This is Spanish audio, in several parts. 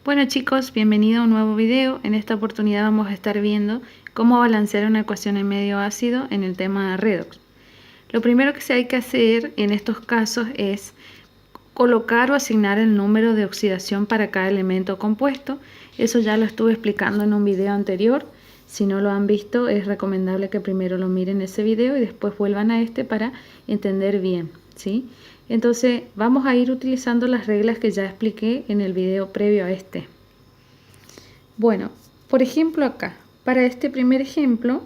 Bueno chicos, bienvenido a un nuevo video. En esta oportunidad vamos a estar viendo cómo balancear una ecuación en medio ácido en el tema de redox. Lo primero que se hay que hacer en estos casos es colocar o asignar el número de oxidación para cada elemento compuesto. Eso ya lo estuve explicando en un video anterior. Si no lo han visto, es recomendable que primero lo miren ese video y después vuelvan a este para entender bien, ¿sí? Entonces vamos a ir utilizando las reglas que ya expliqué en el video previo a este. Bueno, por ejemplo acá, para este primer ejemplo,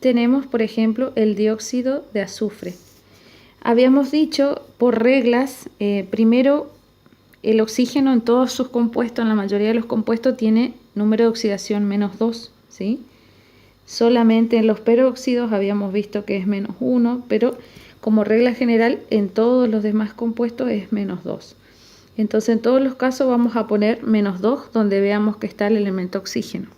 tenemos por ejemplo el dióxido de azufre. Habíamos dicho por reglas, primero el oxígeno en todos sus compuestos, en la mayoría de los compuestos tiene número de oxidación -2, ¿sí? Solamente en los peróxidos habíamos visto que es -1, pero como regla general en todos los demás compuestos es -2. Entonces en todos los casos vamos a poner -2 donde veamos que está el elemento oxígeno.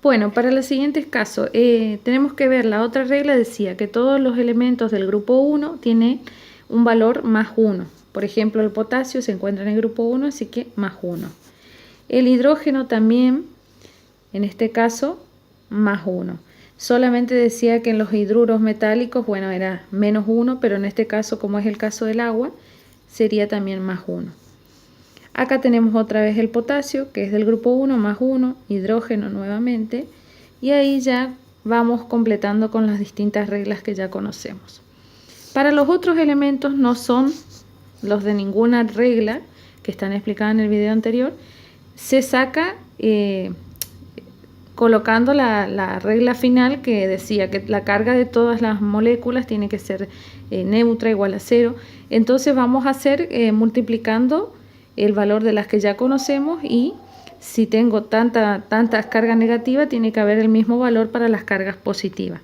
Bueno, para los siguientes casos tenemos que ver la otra regla. Decía que todos los elementos del grupo 1 tienen un valor +1. Por ejemplo, el potasio se encuentra en el grupo 1, así que +1. El hidrógeno también, en este caso, +1. Solamente decía que en los hidruros metálicos, bueno, era -1, pero en este caso, como es el caso del agua, sería también +1. Acá tenemos otra vez el potasio, que es del grupo 1, +1, hidrógeno nuevamente, y ahí ya vamos completando con las distintas reglas que ya conocemos. Para los otros elementos no son los de ninguna regla que están explicadas en el video anterior, se saca colocando la regla final que decía que la carga de todas las moléculas tiene que ser neutra, igual a 0. Entonces vamos a hacer multiplicando el valor de las que ya conocemos, y si tengo tantas cargas negativas, tiene que haber el mismo valor para las cargas positivas.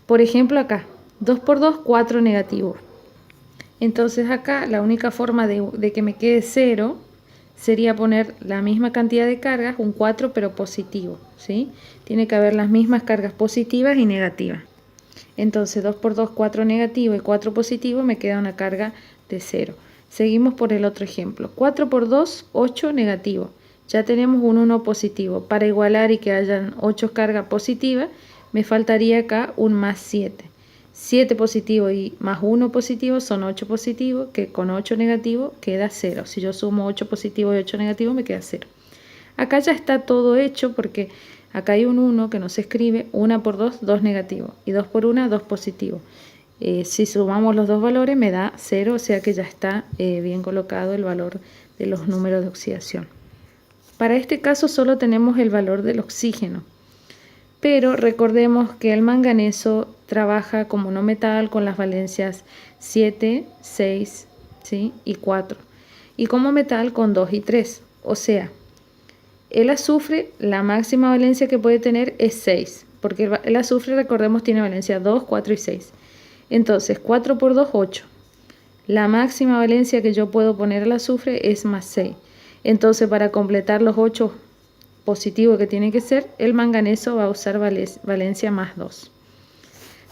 Por ejemplo acá, 2 por 2, 4 negativo. Entonces acá la única forma de que me quede 0 sería poner la misma cantidad de cargas, un 4 pero positivo, ¿sí? Tiene que haber las mismas cargas positivas y negativas. Entonces 2 por 2, 4 negativo y 4 positivo, me queda una carga de 0. Seguimos por el otro ejemplo. 4 por 2, 8 negativo. Ya tenemos un 1 positivo. Para igualar y que hayan 8 cargas positivas, me faltaría acá un +7. 7 positivo y +1 positivo son 8 positivo, que con 8 negativo queda 0. Si yo sumo 8 positivo y 8 negativo, me queda 0. Acá ya está todo hecho porque acá hay un 1 que no se escribe. 1 por 2, 2 negativo. Y 2 por 1, 2 positivo. Si sumamos los dos valores me da 0, o sea que ya está bien colocado el valor de los números de oxidación. Para este caso solo tenemos el valor del oxígeno, pero recordemos que el manganeso trabaja como no metal con las valencias 7, 6, ¿sí? y 4, y como metal con 2 y 3, o sea, el azufre, la máxima valencia que puede tener es 6, porque el azufre, recordemos, tiene valencia 2, 4 y 6. Entonces 4 por 2, 8. La máxima valencia que yo puedo poner al azufre es +6. Entonces para completar los 8 positivos que tiene que ser, el manganeso va a usar valencia +2.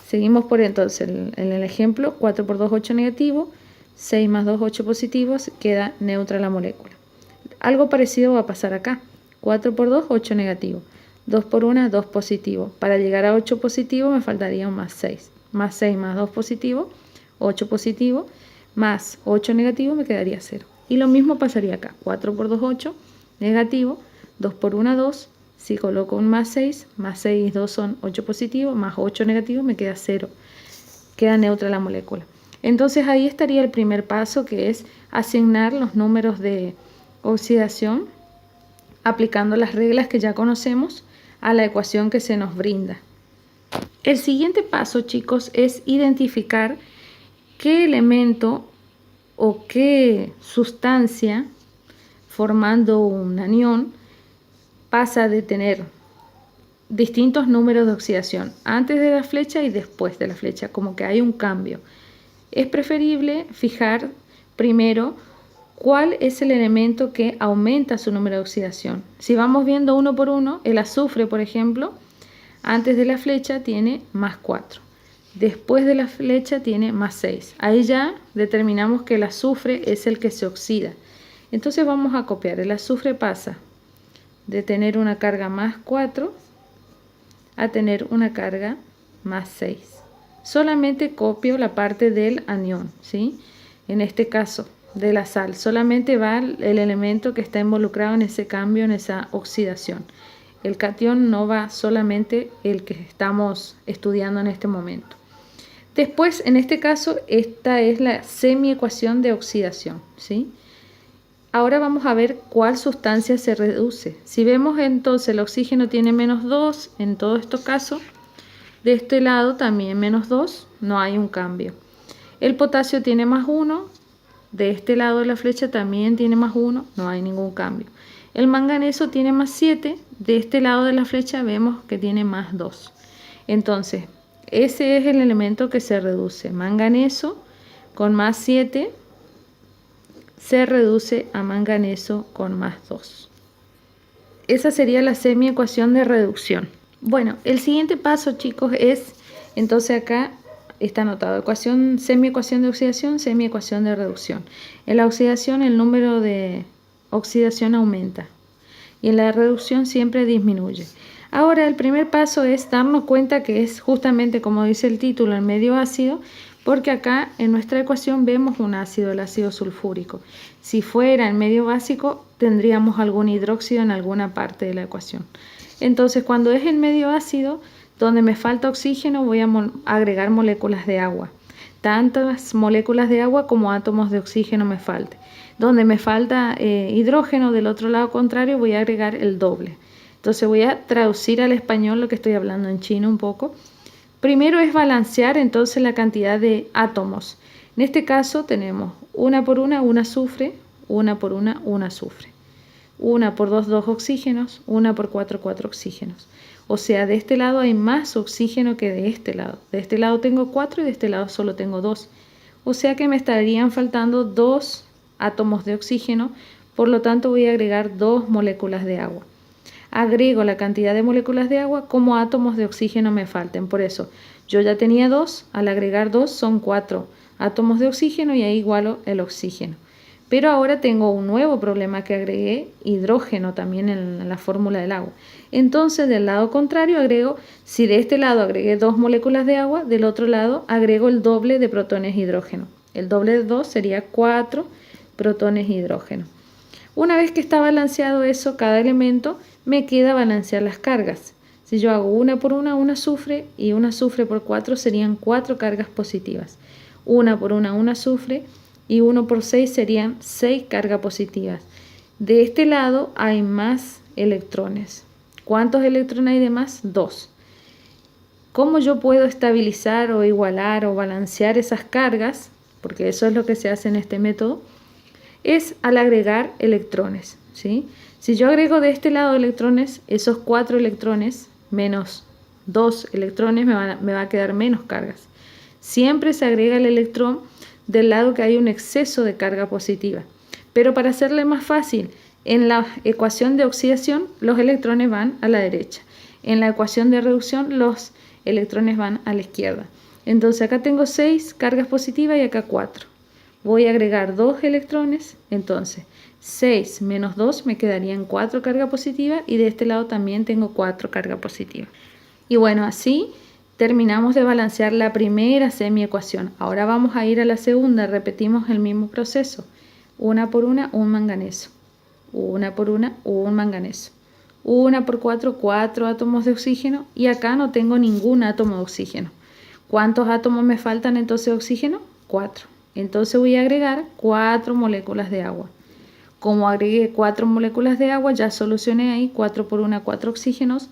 Seguimos por entonces en el ejemplo. 4 por 2, 8 negativo. 6 más 2, 8 positivos. Queda neutra la molécula. Algo parecido va a pasar acá. 4 por 2, 8 negativo. 2 por 1, 2 positivo. Para llegar a 8 positivo me faltaría un +6. +6 más 2 positivo, 8 positivo, más 8 negativo, me quedaría 0. Y lo mismo pasaría acá. 4 por 2, 8, negativo. 2 por 1, 2. Si coloco un +6 y 2 son 8 positivo, más 8 negativo, me queda 0. Queda neutra la molécula. Entonces ahí estaría el primer paso, que es asignar los números de oxidación aplicando las reglas que ya conocemos a la ecuación que se nos brinda. El siguiente paso, chicos, es identificar qué elemento o qué sustancia formando un anión pasa de tener distintos números de oxidación antes de la flecha y después de la flecha, como que hay un cambio. Es preferible fijar primero cuál es el elemento que aumenta su número de oxidación. Si vamos viendo uno por uno, el azufre, por ejemplo, antes de la flecha tiene +4. Después de la flecha tiene más 6. Ahí ya determinamos que el azufre es el que se oxida. Entonces vamos a copiar. El azufre pasa de tener una carga más 4 a tener una carga más 6. Solamente copio la parte del anión, ¿sí? En este caso de la sal, solamente va el elemento que está involucrado en ese cambio, en esa oxidación. El catión no va, solamente el que estamos estudiando en este momento. Después, en este caso, esta es la semiecuación de oxidación, ¿sí? Ahora vamos a ver cuál sustancia se reduce. Si vemos entonces el oxígeno tiene menos 2, en todos estos casos, de este lado también menos 2, no hay un cambio. El potasio tiene más 1, de este lado de la flecha también tiene más 1, no hay ningún cambio. El manganeso tiene más 7, de este lado de la flecha vemos que tiene más 2. Entonces, ese es el elemento que se reduce. Manganeso con más 7 se reduce a manganeso con más 2. Esa sería la semiecuación de reducción. Bueno, el siguiente paso, chicos, es, entonces acá está anotado, semiecuación de oxidación, semiecuación de reducción. En la oxidación el número de oxidación aumenta y en la reducción siempre disminuye. Ahora el primer paso es darnos cuenta que es justamente como dice el título, el medio ácido, porque acá en nuestra ecuación vemos un ácido, el ácido sulfúrico. Si fuera en medio básico tendríamos algún hidróxido en alguna parte de la ecuación. Entonces cuando es en medio ácido, donde me falta oxígeno voy a agregar moléculas de agua. Tantas moléculas de agua como átomos de oxígeno me falten. Donde me falta hidrógeno, del otro lado contrario voy a agregar el doble. Entonces voy a traducir al español lo que estoy hablando en chino un poco. Primero es balancear entonces la cantidad de átomos. En este caso tenemos una por una, un azufre, una por una, un azufre. Una por dos, dos oxígenos, una por cuatro, cuatro oxígenos. O sea, de este lado hay más oxígeno que de este lado. De este lado tengo 4 y de este lado solo tengo 2. O sea que me estarían faltando 2 átomos de oxígeno, por lo tanto voy a agregar 2 moléculas de agua. Agrego la cantidad de moléculas de agua como átomos de oxígeno me falten. Por eso, yo ya tenía 2, al agregar 2 son 4 átomos de oxígeno y ahí igualo el oxígeno. Pero ahora tengo un nuevo problema que agregué hidrógeno también en la fórmula del agua. Entonces del lado contrario agrego, si de este lado agregué 2 moléculas de agua, del otro lado agrego el doble de protones hidrógeno. El doble de 2 sería 4 protones hidrógeno. Una vez que está balanceado eso, cada elemento, me queda balancear las cargas. Si yo hago una por una, un azufre y un azufre por 4 serían 4 cargas positivas. Una por una, un azufre y 1 por 6 serían 6 cargas positivas. De este lado hay más electrones. ¿Cuántos electrones hay de más? 2. ¿Cómo yo puedo estabilizar o igualar o balancear esas cargas? Porque eso es lo que se hace en este método. Es al agregar electrones, ¿sí? Si yo agrego de este lado electrones, esos 4 electrones menos 2 electrones me va a quedar menos cargas. Siempre se agrega el electrón del lado que hay un exceso de carga positiva. Pero para hacerle más fácil, en la ecuación de oxidación los electrones van a la derecha. En la ecuación de reducción los electrones van a la izquierda. Entonces acá tengo 6 cargas positivas y acá 4. Voy a agregar 2 electrones, entonces 6 menos 2 me quedarían 4 cargas positivas y de este lado también tengo 4 cargas positivas. Y bueno, así terminamos de balancear la primera semiecuación. Ahora vamos a ir a la segunda, repetimos el mismo proceso. Una por una, un manganeso. Una por una, un manganeso. Una por 4, 4 átomos de oxígeno y acá no tengo ningún átomo de oxígeno. ¿Cuántos átomos me faltan entonces de oxígeno? 4. Entonces voy a agregar 4 moléculas de agua. Como agregué 4 moléculas de agua, ya solucioné ahí 4 por 1, 4 oxígenos.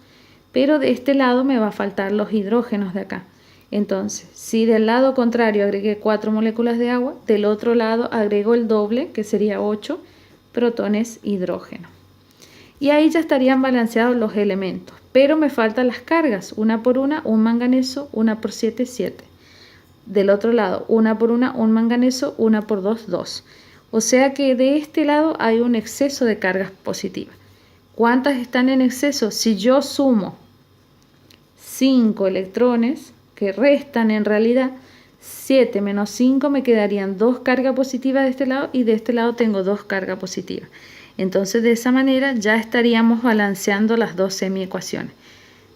Pero de este lado me va a faltar los hidrógenos de acá. Entonces, si del lado contrario agregué 4 moléculas de agua, del otro lado agrego el doble, que sería 8 protones hidrógeno. Y ahí ya estarían balanceados los elementos. Pero me faltan las cargas. Una por una, un manganeso, 1 por 7, 7. Del otro lado, una por una, un manganeso, 1 por 2, 2. O sea que de este lado hay un exceso de cargas positivas. ¿Cuántas están en exceso? Si yo sumo 5 electrones, que restan en realidad 7 menos 5 me quedarían 2 cargas positivas de este lado y de este lado tengo 2 cargas positivas. Entonces de esa manera ya estaríamos balanceando las dos semiecuaciones.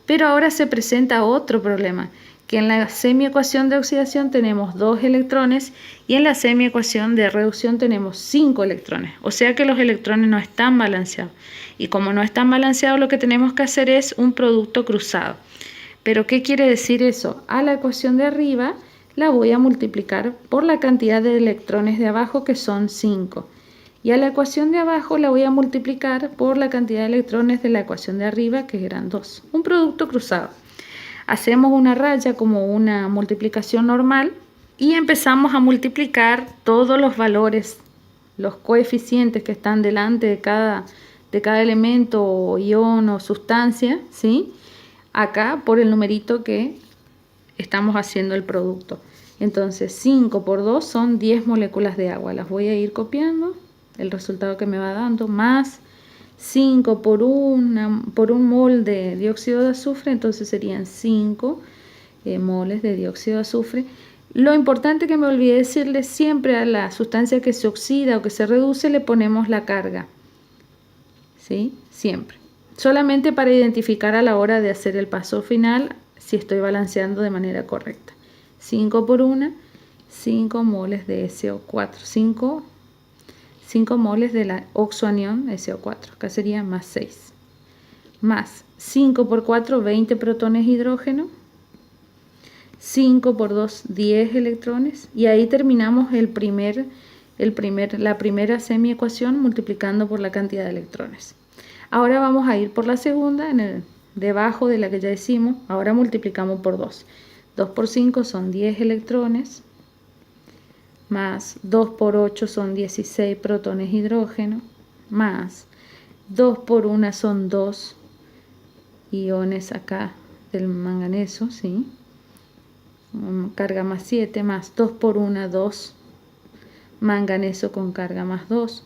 Pero ahora se presenta otro problema, que en la semiecuación de oxidación tenemos 2 electrones y en la semiecuación de reducción tenemos 5 electrones. O sea que los electrones no están balanceados. Y como no están balanceados, lo que tenemos que hacer es un producto cruzado. ¿Pero qué quiere decir eso? A la ecuación de arriba la voy a multiplicar por la cantidad de electrones de abajo, que son 5. Y a la ecuación de abajo la voy a multiplicar por la cantidad de electrones de la ecuación de arriba, que eran 2. Un producto cruzado. Hacemos una raya como una multiplicación normal y empezamos a multiplicar todos los valores, los coeficientes que están delante de cada elemento o ion o sustancia, ¿sí? Acá por el numerito que estamos haciendo el producto. Entonces 5 por 2 son 10 moléculas de agua. Las voy a ir copiando, el resultado que me va dando, más 5 por un mol de dióxido de azufre, entonces serían 5 moles de dióxido de azufre. Lo importante que me olvidé decirle, siempre a la sustancia que se oxida o que se reduce le ponemos la carga, ¿sí? Siempre. Solamente para identificar a la hora de hacer el paso final si estoy balanceando de manera correcta. 5 por 1, 5 moles de SO4, 5 moles de la oxoanión SO4, acá sería más 6, más 5 por 4, 20 protones hidrógeno, 5 por 2, 10 electrones, y ahí terminamos la primera semiecuación multiplicando por la cantidad de electrones. Ahora vamos a ir por la segunda, debajo de la que ya hicimos, ahora multiplicamos por 2. 2 por 5 son 10 electrones, más 2 por 8 son 16 protones hidrógeno, más 2 por 1 son 2 iones acá del manganeso, ¿sí? Carga más 7, más 2 por 1, 2 manganeso con carga más 2,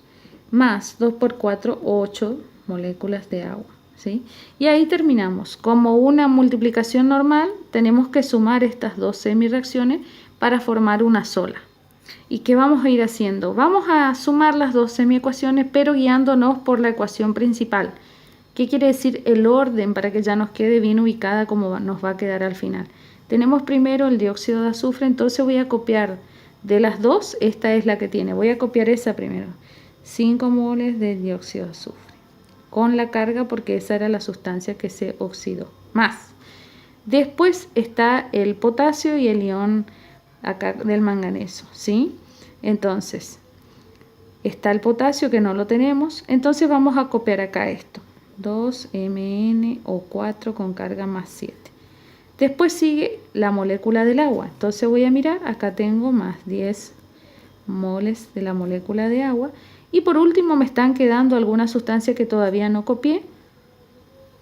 más 2 por 4, 8 moléculas de agua, ¿sí? Y ahí terminamos. Como una multiplicación normal, tenemos que sumar estas dos semireacciones para formar una sola. ¿Y qué vamos a ir haciendo? Vamos a sumar las dos semiecuaciones, pero guiándonos por la ecuación principal. ¿Qué quiere decir el orden para que ya nos quede bien ubicada como nos va a quedar al final? Tenemos primero el dióxido de azufre, entonces voy a copiar de las dos, esta es la que tiene. Voy a copiar esa primero. 5 moles de dióxido de azufre. Con la carga porque esa era la sustancia que se oxidó. Más. Después está el potasio y el ion acá del manganeso, ¿sí? Entonces, está el potasio que no lo tenemos. Entonces vamos a copiar acá esto. 2MnO4 con carga más 7. Después sigue la molécula del agua. Entonces voy a mirar, acá tengo más 10 moles de la molécula de agua. Y por último me están quedando algunas sustancias que todavía no copié.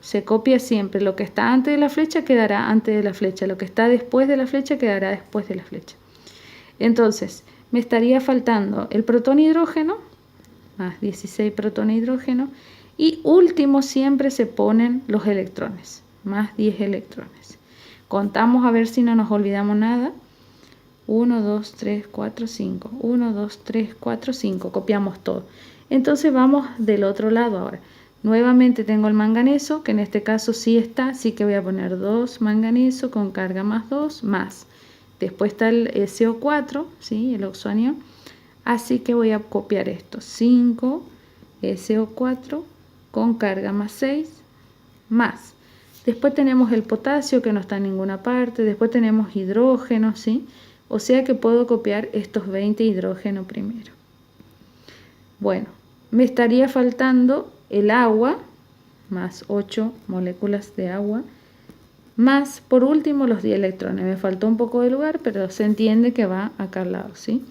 Se copia siempre. Lo que está antes de la flecha quedará antes de la flecha. Lo que está después de la flecha quedará después de la flecha. Entonces, me estaría faltando el protón hidrógeno, más 16 protón hidrógeno. Y último siempre se ponen los electrones, más 10 electrones. Contamos a ver si no nos olvidamos nada. 1, 2, 3, 4, 5. 1, 2, 3, 4, 5. Copiamos todo. Entonces vamos del otro lado ahora. Nuevamente tengo el manganeso, que en este caso sí está, así que voy a poner 2 manganeso con carga más 2, más. Después está el SO4, ¿sí? El oxoanión. Así que voy a copiar esto. 5 SO4 con carga más 6, más. Después tenemos el potasio, que no está en ninguna parte. Después tenemos hidrógeno, ¿sí? O sea que puedo copiar estos 20 hidrógeno primero. Bueno, me estaría faltando el agua, más 8 moléculas de agua, más por último los 10 electrones. Me faltó un poco de lugar, pero se entiende que va acá al lado, ¿sí?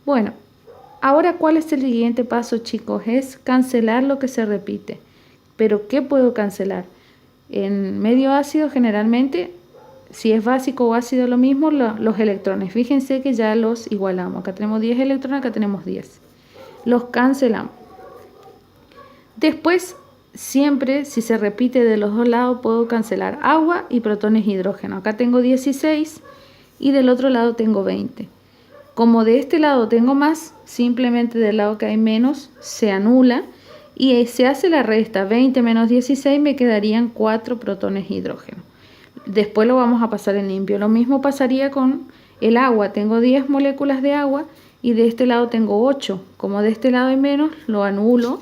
Bueno, ahora ¿cuál es el siguiente paso, chicos? Es cancelar lo que se repite. ¿Pero qué puedo cancelar? En medio ácido generalmente, si es básico o ácido lo mismo, los electrones. Fíjense que ya los igualamos. Acá tenemos 10 electrones, acá tenemos 10. Los cancelamos. Después, siempre, si se repite de los dos lados, puedo cancelar agua y protones hidrógeno. Acá tengo 16 y del otro lado tengo 20. Como de este lado tengo más, simplemente del lado que hay menos se anula y se hace la resta. 20 menos 16 me quedarían 4 protones hidrógeno. Después lo vamos a pasar en limpio. Lo mismo pasaría con el agua. Tengo 10 moléculas de agua y de este lado tengo 8. Como de este lado hay menos, lo anulo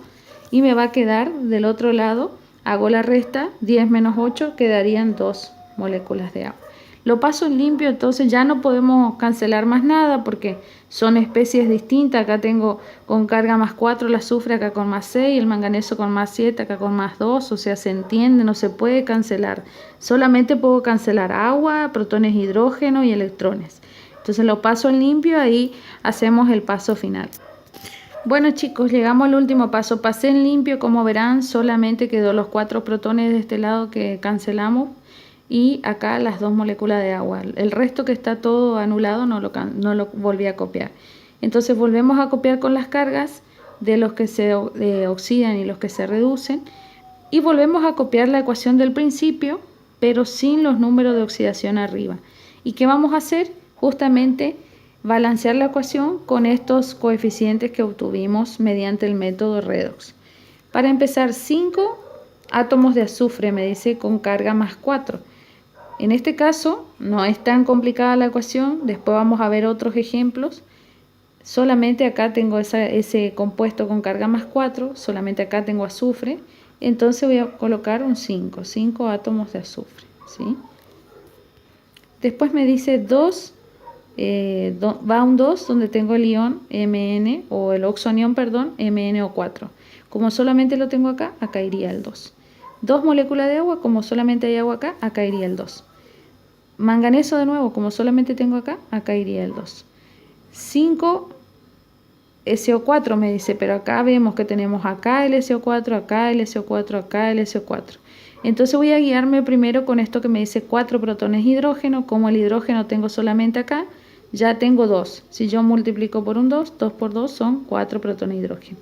y me va a quedar del otro lado. Hago la resta, 10 menos 8 quedarían 2 moléculas de agua. Lo paso en limpio, entonces ya no podemos cancelar más nada porque son especies distintas. Acá tengo con carga más 4 el azufre, acá con más 6, el manganeso con más 7, acá con más 2. O sea, se entiende, no se puede cancelar. Solamente puedo cancelar agua, protones hidrógeno y electrones. Entonces lo paso en limpio, ahí hacemos el paso final. Bueno chicos, llegamos al último paso. Pasé en limpio, como verán, solamente quedó los 4 protones de este lado que cancelamos. Y acá las 2 moléculas de agua. El resto que está todo anulado no lo volví a copiar. Entonces volvemos a copiar con las cargas de los que se oxidan y los que se reducen. Y volvemos a copiar la ecuación del principio, pero sin los números de oxidación arriba. ¿Y qué vamos a hacer? Justamente balancear la ecuación con estos coeficientes que obtuvimos mediante el método redox. Para empezar, 5 átomos de azufre, me dice, con carga más 4. En este caso no es tan complicada la ecuación, después vamos a ver otros ejemplos. Solamente acá tengo ese compuesto con carga más 4, solamente acá tengo azufre, entonces voy a colocar un 5 átomos de azufre, ¿sí? Después me dice 2, va un 2 donde tengo el ion Mn, o el oxoanión, perdón, MnO4. Como solamente lo tengo acá, acá iría el 2. 2 moléculas de agua, como solamente hay agua acá, acá iría el 2. Manganeso de nuevo, como solamente tengo acá, acá iría el 2. 5 SO4 me dice, pero acá vemos que tenemos acá el SO4, acá el SO4, acá el SO4. Entonces voy a guiarme primero con esto que me dice 4 protones hidrógeno. Como el hidrógeno tengo solamente acá, ya tengo 2. Si yo multiplico por un 2, 2 por 2 son 4 protones hidrógeno.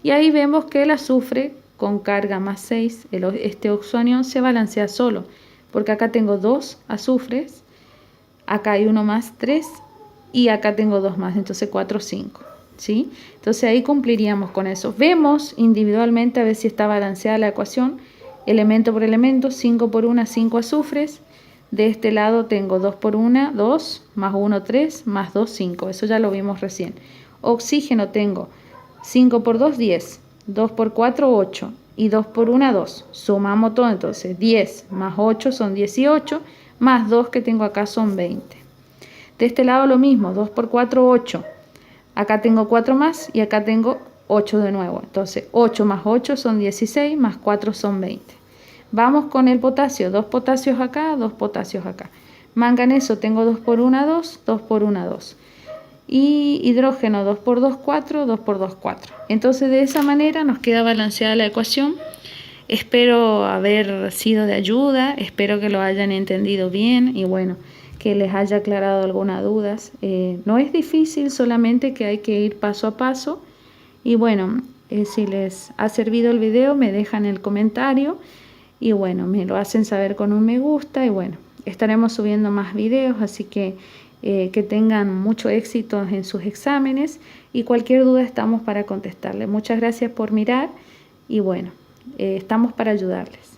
Y ahí vemos que el azufre con carga más 6, este oxoanión se balancea solo, porque acá tengo 2 azufres, acá hay uno más 3 y acá tengo 2 más, entonces 4, 5, ¿sí? Entonces ahí cumpliríamos con eso. Vemos individualmente a ver si está balanceada la ecuación, elemento por elemento, 5 por 1, 5 azufres. De este lado tengo 2 por 1, 2, más 1, 3, más 2, 5, eso ya lo vimos recién. Oxígeno tengo 5 por 2, 10. 2 por 4, 8 y 2 por 1, 2. Sumamos todo, entonces 10 más 8 son 18, más 2 que tengo acá son 20. De este lado lo mismo, 2 por 4, 8. Acá tengo 4 más y acá tengo 8 de nuevo. Entonces 8 más 8 son 16, más 4 son 20. Vamos con el potasio, 2 potasios acá, 2 potasios acá. Manganeso tengo 2 por 1, 2, 2 por 1, 2. Y hidrógeno 2 por 2, 4, 2 por 2, 4. Entonces de esa manera nos queda balanceada la ecuación. Espero haber sido de ayuda, espero que lo hayan entendido bien y bueno, que les haya aclarado algunas dudas. No es difícil, solamente que hay que ir paso a paso. Y bueno, si les ha servido el video me dejan el comentario y bueno, me lo hacen saber con un me gusta y bueno, estaremos subiendo más videos, así que tengan mucho éxito en sus exámenes y cualquier duda estamos para contestarles. Muchas gracias por mirar y bueno, estamos para ayudarles.